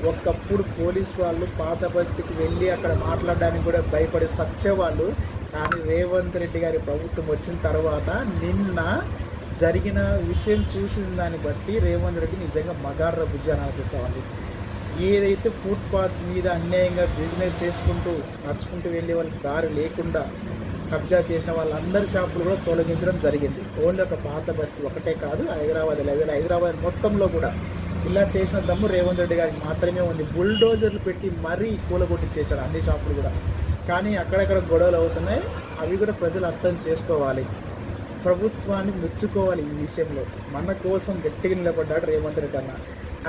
ఒకప్పుడు పోలీస్ వాళ్ళు పాత బస్తీకి వెళ్ళి అక్కడ మాట్లాడడానికి కూడా భయపడి సచ్చేవాళ్ళు. కానీ రేవంత్ రెడ్డి గారి ప్రభుత్వం వచ్చిన తర్వాత నిన్న జరిగిన విషయం చూసిన దాన్ని బట్టి రేవంత్ రెడ్డి నిజంగా మగార్ర బుజ్జి అని అనిపిస్తామండి. ఏదైతే ఫుట్పాత్ మీద అన్యాయంగా బిజినెస్ చేసుకుంటూ నడుచుకుంటూ వెళ్ళే వాళ్ళకి దారి లేకుండా కబ్జా చేసిన వాళ్ళందరి షాపులు కూడా తొలగించడం జరిగింది. ఓన్లీ ఒక పాత బస్తీ ఒకటే కాదు, హైదరాబాద్ మొత్తంలో కూడా ఇలా చేసిన దమ్ము రేవంత్ రెడ్డి గారికి మాత్రమే ఉంది. బుల్డోజర్లు పెట్టి మరీ కూలగొట్టించేశాడు అన్ని షాపులు కూడా. కానీ అక్కడక్కడ గొడవలు అవుతున్నాయి, అవి కూడా ప్రజలు అర్థం చేసుకోవాలి, ప్రభుత్వాన్ని మెచ్చుకోవాలి. ఈ విషయంలో మన కోసం గట్టిగా నిలబడ్డాడు రేవంత్ రెడ్డి అన్న.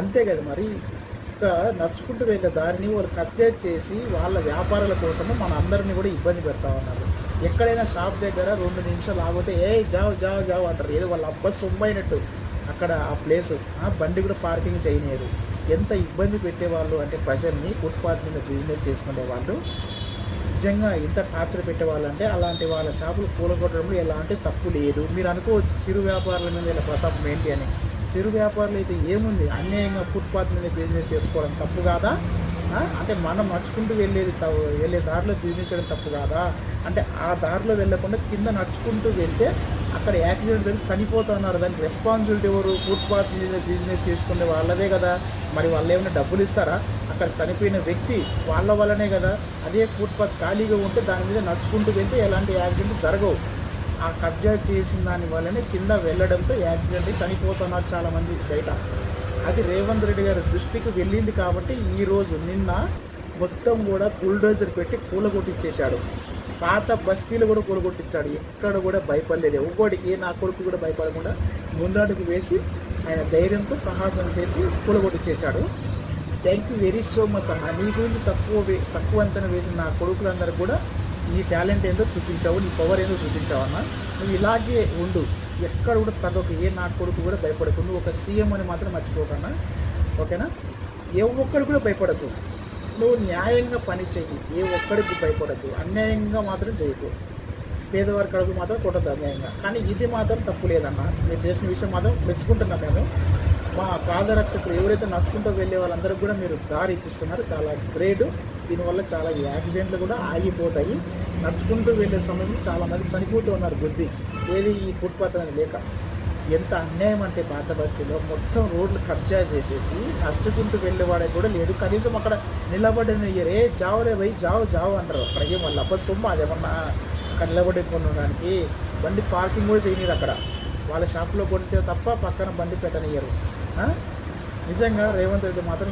అంతే కదా మరి, నడుచుకుంటూ వెళ్ళే దారిని వాళ్ళు కబ్జా చేసి వాళ్ళ వ్యాపారాల కోసము మన అందరినీ కూడా ఇబ్బంది పెడతా ఉన్నారు. ఎక్కడైనా షాప్ దగ్గర 2 నిమిషాలు ఆగితే జావ్ అంటారు, ఏదో వాళ్ళ అబ్బా సొమ్మైనట్టు. అక్కడ ఆ ప్లేసు బండి కూడా పార్కింగ్ చేయలేరు. ఎంత ఇబ్బంది పెట్టేవాళ్ళు అంటే ప్రజల్ని ఫుట్పాత్ మీద బిజినెస్ చేసుకునే వాళ్ళు నిజంగా ఎంత టార్చర్ పెట్టేవాళ్ళు అంటే అలాంటి వాళ్ళ షాపులు కూలగొట్టడంలో ఎలాంటి తప్పు లేదు. మీరు అనుకోవచ్చు చిరు వ్యాపారుల మీద ఇలా ప్రతాపం ఏంటి అని. చిరు వ్యాపారులు అయితే ఏముంది, అన్యాయంగా ఫుట్పాత్ మీద బిజినెస్ చేసుకోవడం తప్పు కాదా? అంటే మనం నడుచుకుంటూ వెళ్ళే దారిలో బిజినెస్ చేయడం తప్పు కాదా? అంటే ఆ దారిలో వెళ్ళకుండా కింద నడుచుకుంటూ వెళ్తే అక్కడ యాక్సిడెంట్ జరిగి చనిపోతున్నారు. దానికి రెస్పాన్సిబిలిటీ ఎవరు? ఫుట్పాత్ మీద బిజినెస్ చేసుకునే వాళ్ళదే కదా. మరి వాళ్ళు ఏమైనా డబ్బులు ఇస్తారా? అక్కడ చనిపోయిన వ్యక్తి వాళ్ళ వల్లనే కదా. అదే ఫుట్పాత్ ఖాళీగా ఉంటే దాని మీద నడుచుకుంటూ వెళ్తే ఎలాంటి యాక్సిడెంట్ జరగవు. ఆ కబ్జా చేసిన దాని వల్లనే కింద వెళ్ళడంతో యాక్సిడెంట్ చనిపోతున్నారు చాలామంది బయట. అది రేవంత్ రెడ్డి గారి దృష్టికి వెళ్ళింది కాబట్టి ఈరోజు నిన్న మొత్తం కూడా బుల్డోజర్ పెట్టి కూలగొట్టించేశాడు. పాత బస్తీలు కూడా కూలగొట్టించాడు. ఎక్కడ కూడా భయపడలేదు. ఒక్కోడికి నా కొడుకు కూడా భయపడకుండా ముందడుగు వేసి ఆయన ధైర్యంతో సాహసం చేసి కూలగొట్టించేశాడు. Thank you very so much అన్న. నీ గురించి తక్కువ అంచనా వేసిన నా కొడుకులందరూ కూడా నీ టాలెంట్ ఏందో చూపించావు, నీ పవర్ ఏందో చూపించావు అన్న. నువ్వు ఇలాగే ఉండు, ఎక్కడ కూడా తగ్గక. నా కొడుకు కూడా భయపడకు. నువ్వు ఒక సీఎం అని మాత్రం మర్చిపోకన్నా, ఓకేనా? ఏ ఒక్కడు కూడా భయపడకు. నువ్వు న్యాయంగా పని చెయ్యి, ఏ ఒక్కడికి భయపడద్దు. అన్యాయంగా మాత్రం చేయకు. పేదవారి కడుగు మాత్రం కొట్టద్దు అన్యాయంగా. కానీ ఇది మాత్రం తప్పు లేదన్న. మీరు చేసిన విషయం మాత్రం మెచ్చుకుంటున్నాం మేము. మా పాదరక్షకులు ఎవరైతే నడుచుకుంటూ వెళ్ళే వాళ్ళందరికీ కూడా మీరు దారి ఇప్పిస్తున్నారు, చాలా గ్రేట్. దీనివల్ల చాలా యాక్సిడెంట్లు కూడా ఆగిపోతాయి. నడుచుకుంటూ వెళ్ళే సమయంలో చాలామంది చనిపోతూ ఉన్నారు బుద్ధి ఏది ఈ ఫుట్పాత్ అనేది లేక. ఎంత అన్యాయం అంటే పాత బస్తీలో మొత్తం రోడ్లు కబ్జా చేసేసి నడుచుకుంటూ వెళ్ళేవాడే కూడా లేదు. కనీసం అక్కడ నిలబడిన ఇయరే జావరే పోయి జావు అంటారు. అక్కడ ఏం వాళ్ళ అబ్బా సొమ్ము అదేమన్నా అక్కడ నిలబడి కొనడానికి. బండి పార్కింగ్ కూడా చేయనిరు అక్కడ. వాళ్ళ షాప్లో కొడితే తప్ప పక్కన బండి పెట్టనియ్యరు. నిజంగా రేవంత్ రెడ్డి మాత్రం